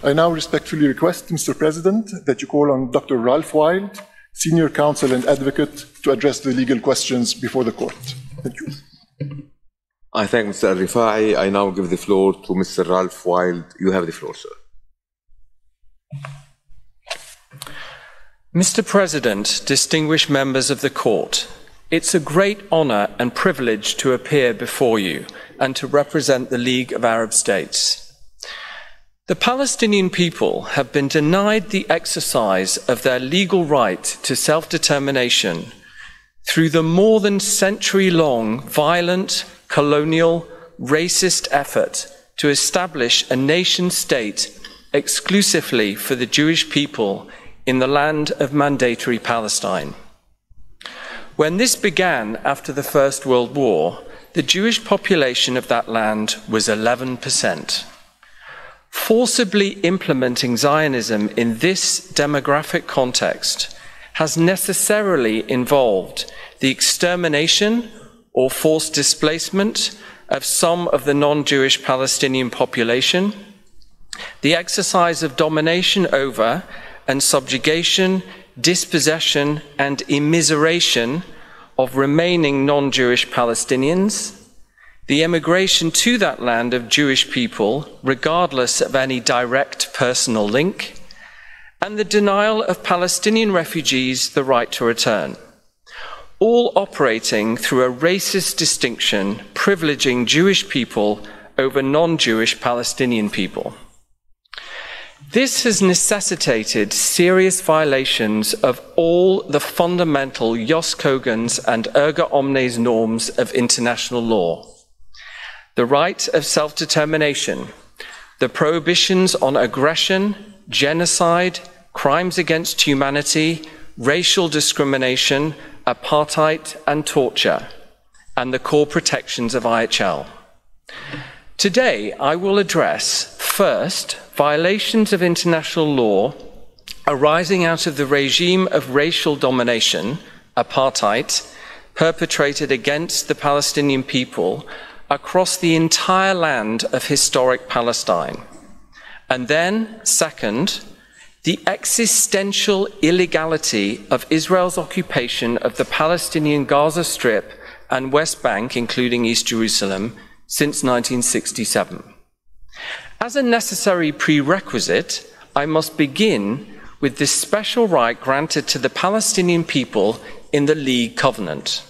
I now respectfully request, Mr. President, that you call on Dr. Ralph Wilde, Senior Counsel and Advocate, to address the legal questions before the court. Thank you. I thank Mr. Al-Rifai. I now give the floor to Mr. Ralph Wilde. You have the floor, sir. Mr. President, distinguished members of the court, it's a great honor and privilege to appear before you and to represent the League of Arab States. The Palestinian people have been denied the exercise of their legal right to self-determination through the more than century-long violent, colonial, racist effort to establish a nation-state exclusively for the Jewish people in the land of mandatory Palestine. When this began after the First World War, the Jewish population of that land was 11%. Forcibly implementing Zionism in this demographic context has necessarily involved the extermination or forced displacement of some of the non-Jewish Palestinian population, the exercise of domination over and subjugation, dispossession and immiseration of remaining non-Jewish Palestinians, the emigration to that land of Jewish people, regardless of any direct personal link, and the denial of Palestinian refugees the right to return, all operating through a racist distinction privileging Jewish people over non-Jewish Palestinian people. This has necessitated serious violations of all the fundamental Jus Cogens and erga omnes norms of international law. The right of self-determination, the prohibitions on aggression, genocide, crimes against humanity, racial discrimination, apartheid and torture, and the core protections of IHL. Today, I will address, first, violations of international law arising out of the regime of racial domination, apartheid, perpetrated against the Palestinian people across the entire land of historic Palestine. And then, second, the existential illegality of Israel's occupation of the Palestinian Gaza Strip and West Bank, including East Jerusalem, since 1967. As a necessary prerequisite, I must begin with this special right granted to the Palestinian people in the League Covenant.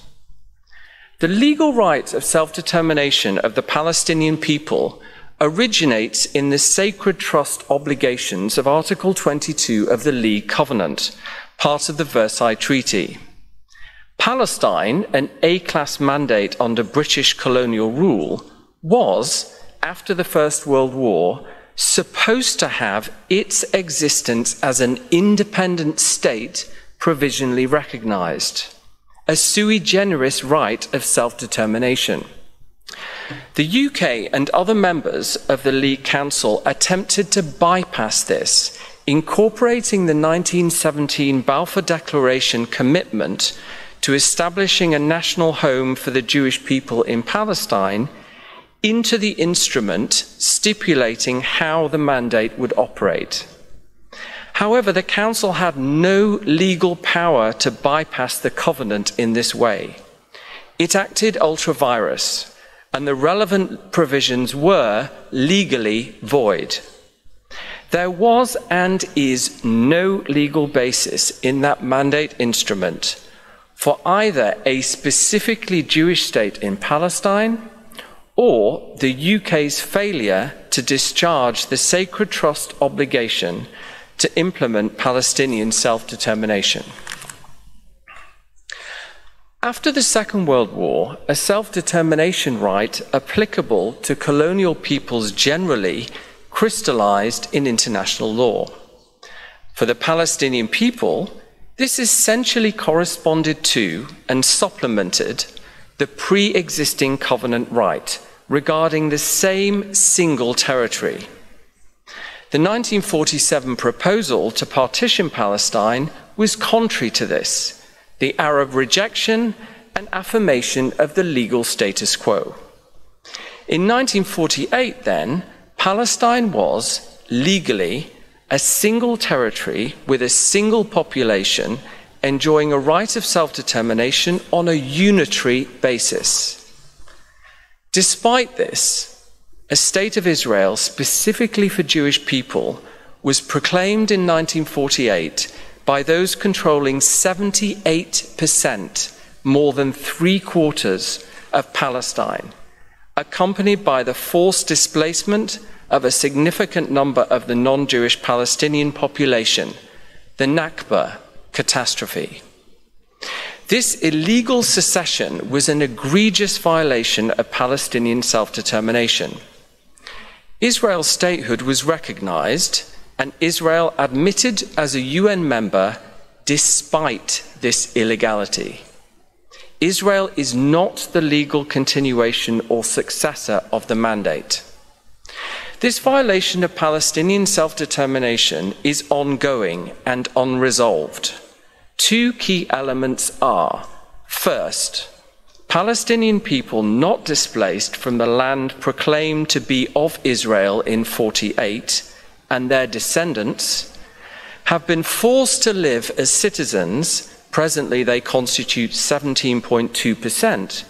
The legal right of self-determination of the Palestinian people originates in the sacred trust obligations of Article 22 of the League Covenant, part of the Versailles Treaty. Palestine, an A-class mandate under British colonial rule, was, after the First World War, supposed to have its existence as an independent state provisionally recognized, a sui generis right of self-determination. The UK and other members of the League Council attempted to bypass this, incorporating the 1917 Balfour Declaration commitment to establishing a national home for the Jewish people in Palestine into the instrument stipulating how the mandate would operate. However, the Council had no legal power to bypass the covenant in this way. It acted ultra vires, and the relevant provisions were legally void. There was and is no legal basis in that mandate instrument for either a specifically Jewish state in Palestine or the UK's failure to discharge the sacred trust obligation to implement Palestinian self-determination. After the Second World War, a self-determination right applicable to colonial peoples generally crystallized in international law. For the Palestinian people, this essentially corresponded to and supplemented the pre-existing covenant right regarding the same single territory. The 1947 proposal to partition Palestine was contrary to this, the Arab rejection and affirmation of the legal status quo. In 1948, then, Palestine was, legally, a single territory with a single population enjoying a right of self-determination on a unitary basis. Despite this, a state of Israel specifically for Jewish people was proclaimed in 1948 by those controlling 78%, more than 3/4 of Palestine, accompanied by the forced displacement of a significant number of the non-Jewish Palestinian population, the Nakba catastrophe. This illegal secession was an egregious violation of Palestinian self-determination. Israel's statehood was recognized, and Israel admitted as a UN member despite this illegality. Israel is not the legal continuation or successor of the mandate. This violation of Palestinian self-determination is ongoing and unresolved. Two key elements are, first, Palestinian people not displaced from the land proclaimed to be of Israel in 1948 and their descendants have been forced to live as citizens, presently they constitute 17.2%,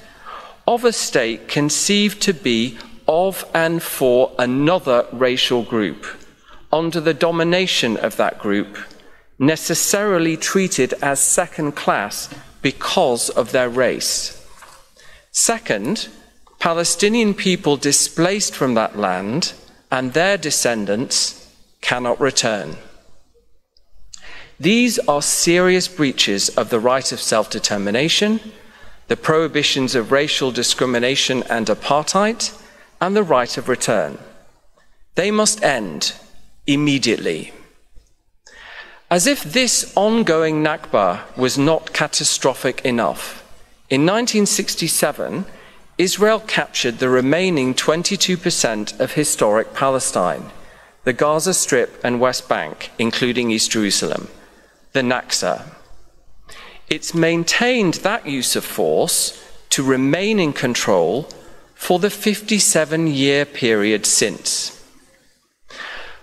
of a state conceived to be of and for another racial group, under the domination of that group, necessarily treated as second class because of their race. Second, Palestinian people displaced from that land and their descendants cannot return. These are serious breaches of the right of self-determination, the prohibitions of racial discrimination and apartheid, and the right of return. They must end immediately. As if this ongoing Nakba was not catastrophic enough, in 1967, Israel captured the remaining 22% of historic Palestine, the Gaza Strip and West Bank, including East Jerusalem, the Nakba. It's maintained that use of force to remain in control for the 57-year period since.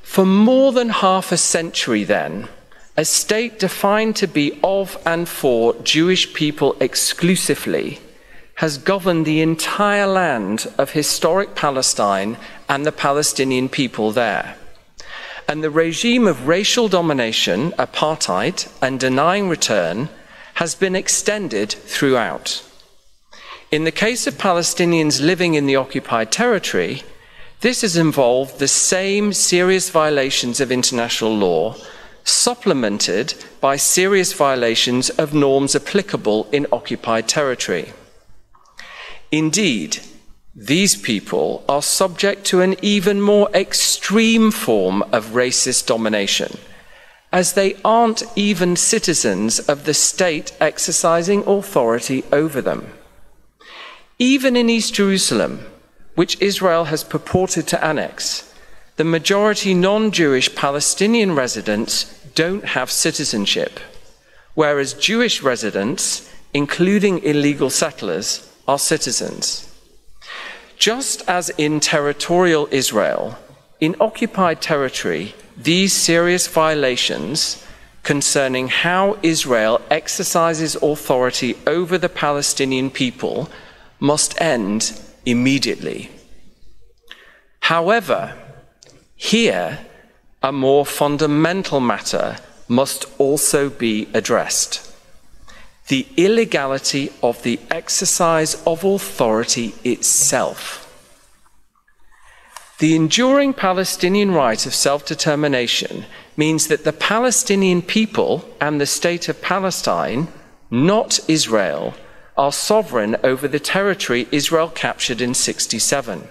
For more than half a century then, a state defined to be of and for Jewish people exclusively has governed the entire land of historic Palestine and the Palestinian people there. And the regime of racial domination, apartheid, and denying return has been extended throughout. In the case of Palestinians living in the occupied territory, this has involved the same serious violations of international law, supplemented by serious violations of norms applicable in occupied territory. Indeed, these people are subject to an even more extreme form of racist domination, as they aren't even citizens of the state exercising authority over them. Even in East Jerusalem, which Israel has purported to annex, the majority non-Jewish Palestinian residents don't have citizenship, whereas Jewish residents, including illegal settlers, are citizens. Just as in territorial Israel, in occupied territory, these serious violations concerning how Israel exercises authority over the Palestinian people must end immediately. However, here, a more fundamental matter must also be addressed: the illegality of the exercise of authority itself. The enduring Palestinian right of self-determination means that the Palestinian people and the state of Palestine, not Israel, are sovereign over the territory Israel captured in 1967.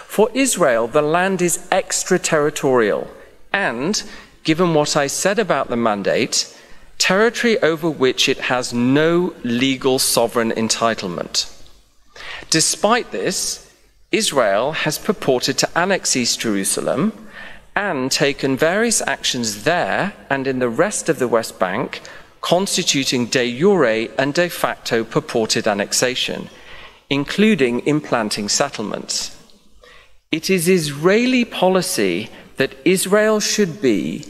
For Israel, the land is extraterritorial and, given what I said about the mandate, territory over which it has no legal sovereign entitlement. Despite this, Israel has purported to annex East Jerusalem and taken various actions there and in the rest of the West Bank, constituting de jure and de facto purported annexation, including implanting settlements. It is Israeli policy that Israel should be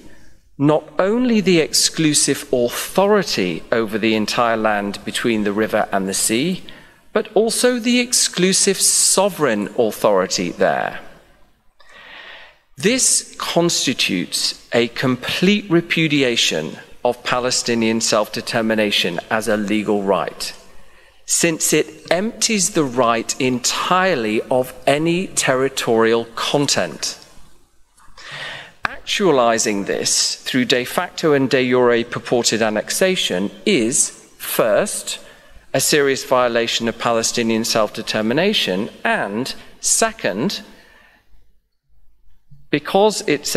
not only the exclusive authority over the entire land between the river and the sea, but also the exclusive sovereign authority there. This constitutes a complete repudiation of Palestinian self-determination as a legal right, since it empties the right entirely of any territorial content. Actualizing this through de facto and de jure purported annexation is, first, a serious violation of Palestinian self-determination, and second, because it's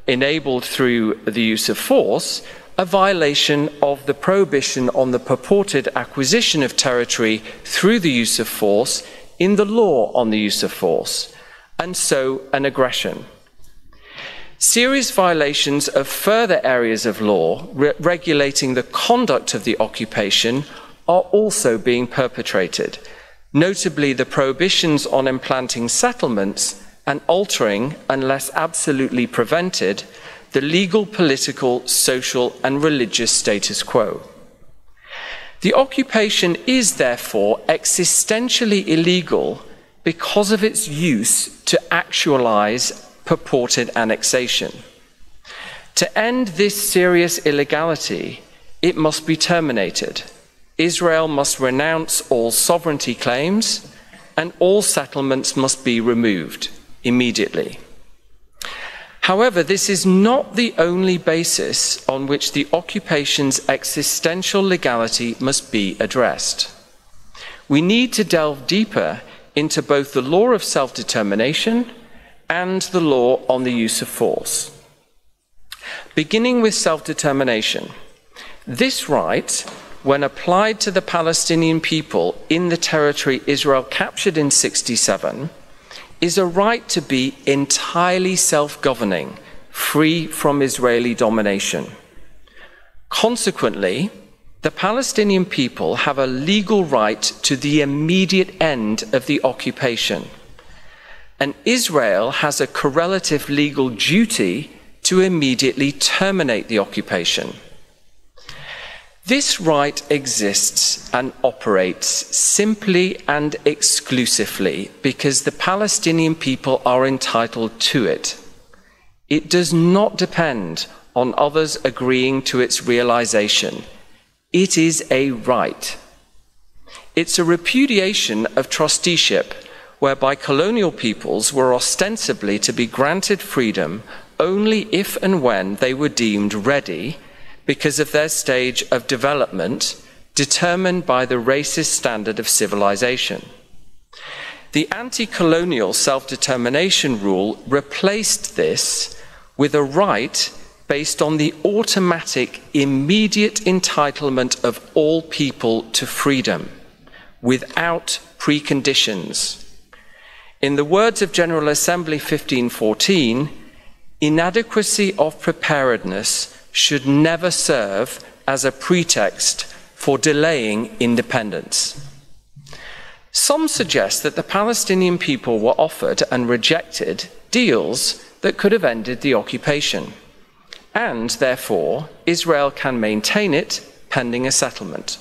enabled through the use of force, a violation of the prohibition on the purported acquisition of territory through the use of force in the law on the use of force, and so an aggression. Serious violations of further areas of law regulating the conduct of the occupation are also being perpetrated, notably the prohibitions on implanting settlements and altering, unless absolutely prevented, the legal, political, social, and religious status quo. The occupation is therefore existentially illegal because of its use to actualize purported annexation. To end this serious illegality, it must be terminated. Israel must renounce all sovereignty claims, and all settlements must be removed immediately. However, this is not the only basis on which the occupation's existential legality must be addressed. We need to delve deeper into both the law of self-determination and the law on the use of force. Beginning with self-determination, this right, when applied to the Palestinian people in the territory Israel captured in '67, is a right to be entirely self-governing, free from Israeli domination. Consequently, the Palestinian people have a legal right to the immediate end of the occupation, and Israel has a correlative legal duty to immediately terminate the occupation. This right exists and operates simply and exclusively because the Palestinian people are entitled to it. It does not depend on others agreeing to its realization. It is a right. It's a repudiation of trusteeship, whereby colonial peoples were ostensibly to be granted freedom only if and when they were deemed ready because of their stage of development determined by the racist standard of civilization. The anti-colonial self-determination rule replaced this with a right based on the automatic, immediate entitlement of all people to freedom, without preconditions. In the words of General Assembly 1514, inadequacy of preparedness should never serve as a pretext for delaying independence. Some suggest that the Palestinian people were offered and rejected deals that could have ended the occupation, and therefore Israel can maintain it pending a settlement.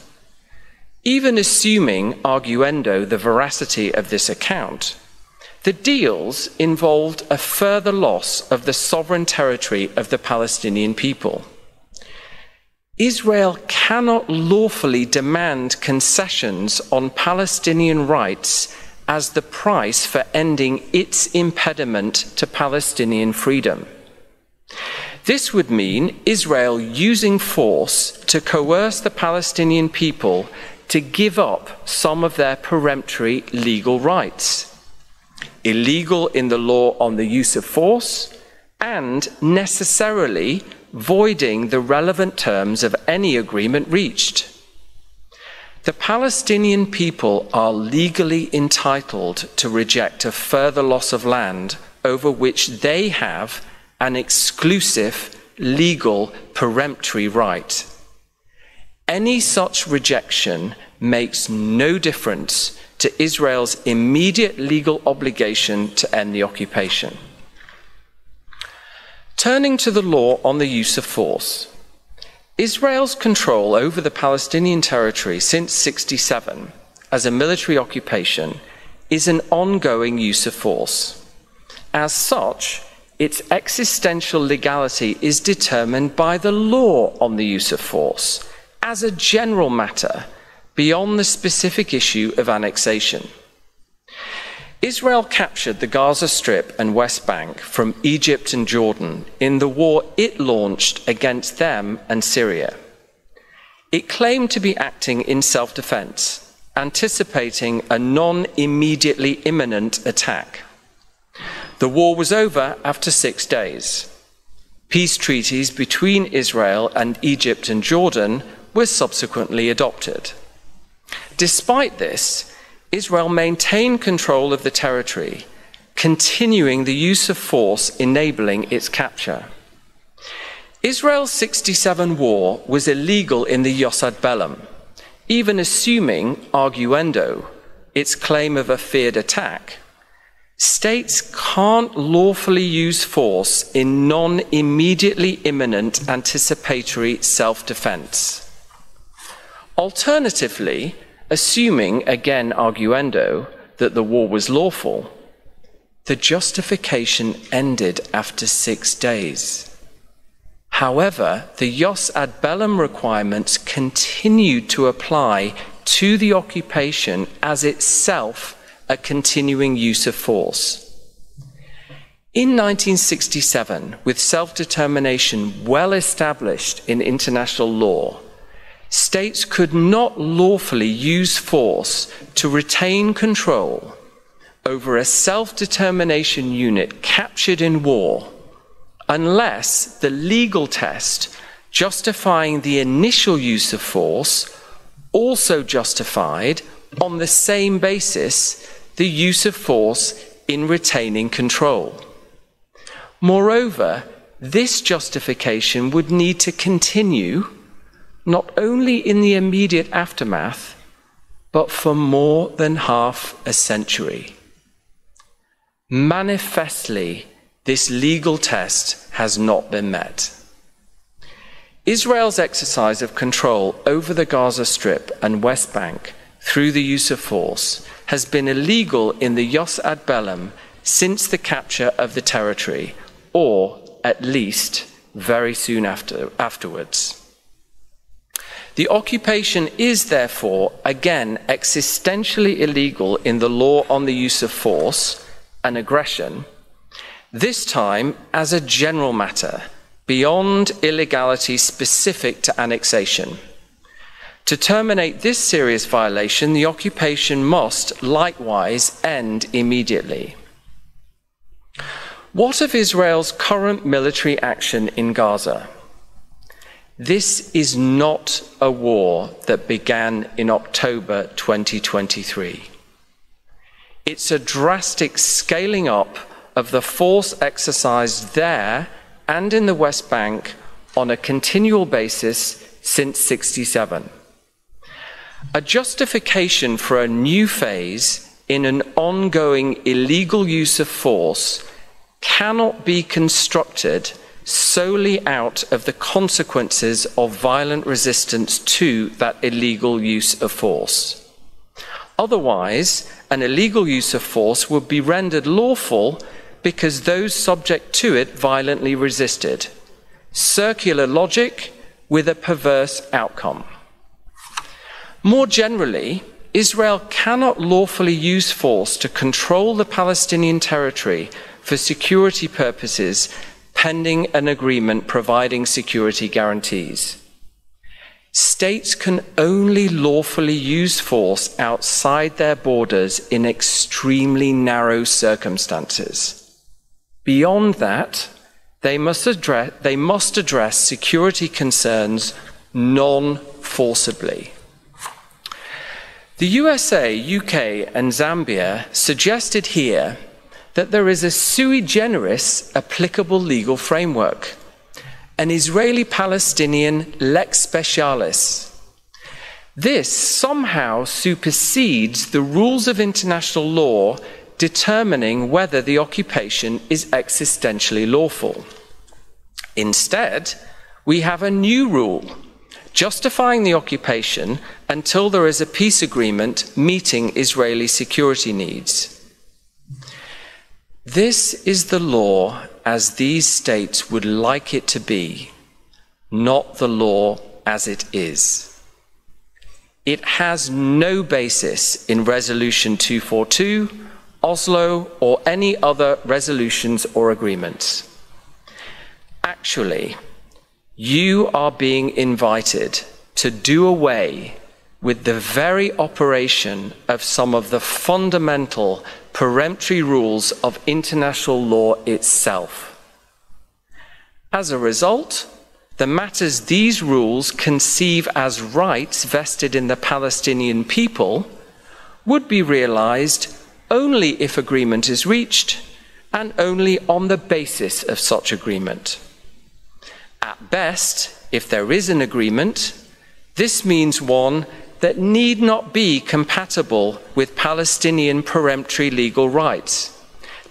Even assuming arguendo the veracity of this account, the deals involved a further loss of the sovereign territory of the Palestinian people. Israel cannot lawfully demand concessions on Palestinian rights as the price for ending its impediment to Palestinian freedom. This would mean Israel using force to coerce the Palestinian people to give up some of their peremptory legal rights, illegal in the law on the use of force, and necessarily voiding the relevant terms of any agreement reached. The Palestinian people are legally entitled to reject a further loss of land over which they have an exclusive legal peremptory right. Any such rejection makes no difference to Israel's immediate legal obligation to end the occupation. Turning to the law on the use of force, Israel's control over the Palestinian territory since '67 as a military occupation is an ongoing use of force. As such, its existential legality is determined by the law on the use of force as a general matter beyond the specific issue of annexation. Israel captured the Gaza Strip and West Bank from Egypt and Jordan in the war it launched against them and Syria. It claimed to be acting in self-defense, anticipating a non-immediately imminent attack. The war was over after 6 days. Peace treaties between Israel and Egypt and Jordan were subsequently adopted. Despite this, Israel maintained control of the territory, continuing the use of force enabling its capture. Israel's '67 war was illegal in the Jus ad Bellum, even assuming, arguendo, its claim of a feared attack. States can't lawfully use force in non-immediately imminent anticipatory self-defense. Alternatively, assuming, again arguendo, that the war was lawful, the justification ended after 6 days. However, the Jus ad Bellum requirements continued to apply to the occupation as itself a continuing use of force. In 1967, with self-determination well established in international law, states could not lawfully use force to retain control over a self-determination unit captured in war unless the legal test justifying the initial use of force also justified, on the same basis, the use of force in retaining control. Moreover, this justification would need to continue not only in the immediate aftermath, but for more than half a century. Manifestly, this legal test has not been met. Israel's exercise of control over the Gaza Strip and West Bank through the use of force has been illegal in the Jus ad Bellum since the capture of the territory, or at least very soon afterwards. The occupation is therefore, again, existentially illegal in the law on the use of force and aggression, this time as a general matter, beyond illegality specific to annexation. To terminate this serious violation, the occupation must likewise end immediately. What of Israel's current military action in Gaza? This is not a war that began in October 2023. It's a drastic scaling up of the force exercised there and in the West Bank on a continual basis since '67. A justification for a new phase in an ongoing illegal use of force cannot be constructed solely out of the consequences of violent resistance to that illegal use of force. Otherwise, an illegal use of force would be rendered lawful because those subject to it violently resisted. Circular logic with a perverse outcome. More generally, Israel cannot lawfully use force to control the Palestinian territory for security purposes pending an agreement providing security guarantees. States can only lawfully use force outside their borders in extremely narrow circumstances. Beyond that, they must address security concerns non-forcibly. The USA, UK, and Zambia suggested here that there is a sui generis applicable legal framework, an Israeli-Palestinian lex specialis. This somehow supersedes the rules of international law determining whether the occupation is existentially lawful. Instead, we have a new rule, justifying the occupation until there is a peace agreement meeting Israeli security needs. This is the law as these states would like it to be, not the law as it is. It has no basis in Resolution 242, Oslo, or any other resolutions or agreements. Actually, you are being invited to do away with the very operation of some of the fundamental peremptory rules of international law itself. As a result, the matters these rules conceive as rights vested in the Palestinian people would be realized only if agreement is reached and only on the basis of such agreement. At best, if there is an agreement, this means one that need not be compatible with Palestinian peremptory legal rights,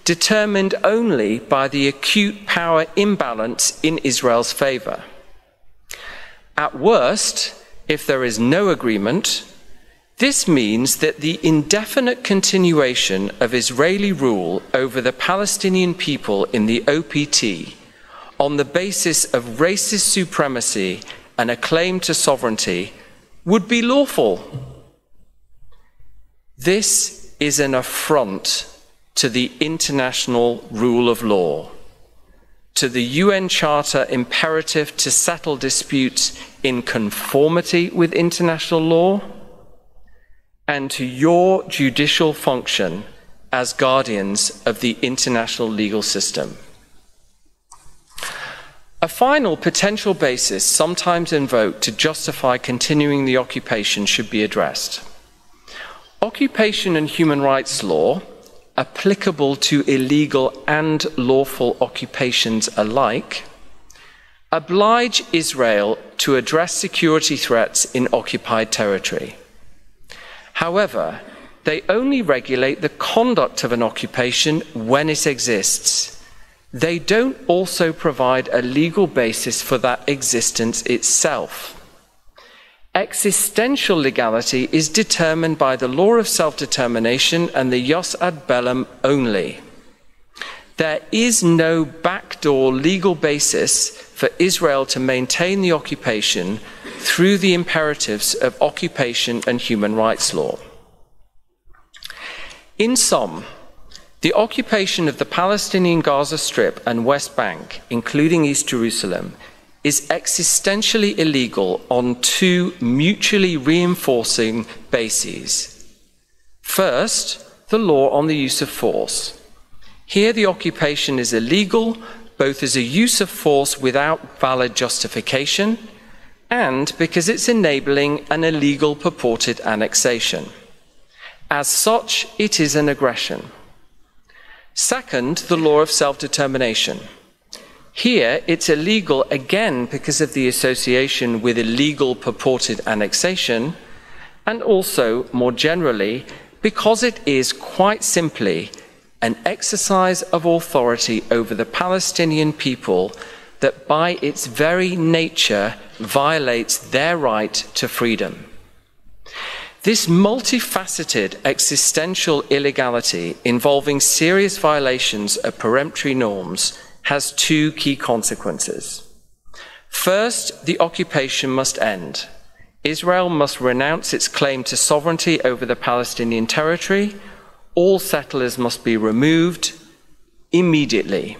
determined only by the acute power imbalance in Israel's favor. At worst, if there is no agreement, this means that the indefinite continuation of Israeli rule over the Palestinian people in the OPT on the basis of racist supremacy and a claim to sovereignty would be lawful. This is an affront to the international rule of law, to the UN Charter imperative to settle disputes in conformity with international law, and to your judicial function as guardians of the international legal system. A final potential basis sometimes invoked to justify continuing the occupation should be addressed. Occupation and human rights law, applicable to illegal and lawful occupations alike, oblige Israel to address security threats in occupied territory. However, they only regulate the conduct of an occupation when it exists. They don't also provide a legal basis for that existence itself. Existential legality is determined by the law of self-determination and the jus ad bellum only. There is no backdoor legal basis for Israel to maintain the occupation through the imperatives of occupation and human rights law. In sum, the occupation of the Palestinian Gaza Strip and West Bank, including East Jerusalem, is existentially illegal on two mutually reinforcing bases. First, the law on the use of force. Here, the occupation is illegal both as a use of force without valid justification and because it's enabling an illegal purported annexation. As such, it is an aggression. Second, the law of self-determination. Here, it's illegal again because of the association with illegal purported annexation, and also, more generally, because it is quite simply an exercise of authority over the Palestinian people that by its very nature violates their right to freedom. This multifaceted existential illegality involving serious violations of peremptory norms has two key consequences. First, the occupation must end. Israel must renounce its claim to sovereignty over the Palestinian territory. All settlers must be removed immediately.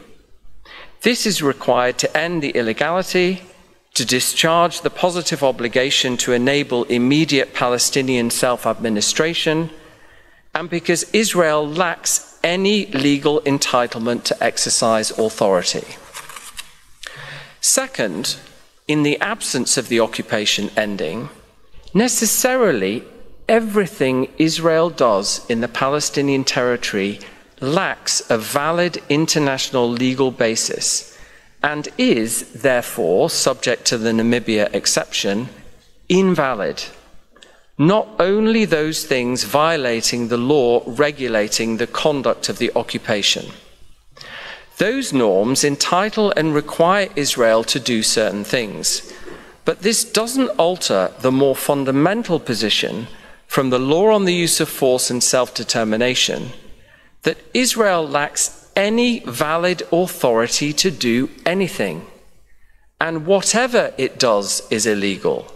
This is required to end the illegality, to discharge the positive obligation to enable immediate Palestinian self-administration, and because Israel lacks any legal entitlement to exercise authority. Second, in the absence of the occupation ending, necessarily everything Israel does in the Palestinian territory lacks a valid international legal basis and is, therefore, subject to the Namibia exception, invalid. Not only those things violating the law regulating the conduct of the occupation. Those norms entitle and require Israel to do certain things, but this doesn't alter the more fundamental position from the law on the use of force and self-determination that Israel lacks any valid authority to do anything, and whatever it does is illegal,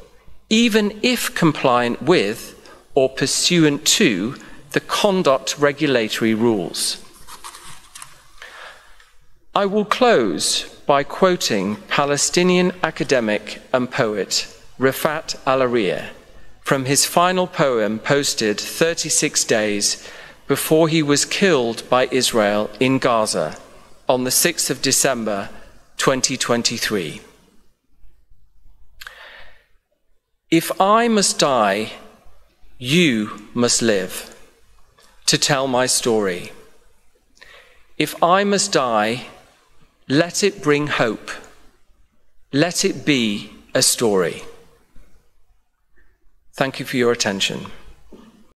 even if compliant with or pursuant to the conduct regulatory rules. I will close by quoting Palestinian academic and poet Rafaat Alareer from his final poem posted 36 days before he was killed by Israel in Gaza on the 6th of December 2023. If I must die, you must live to tell my story. If I must die, let it bring hope. Let it be a story. Thank you for your attention.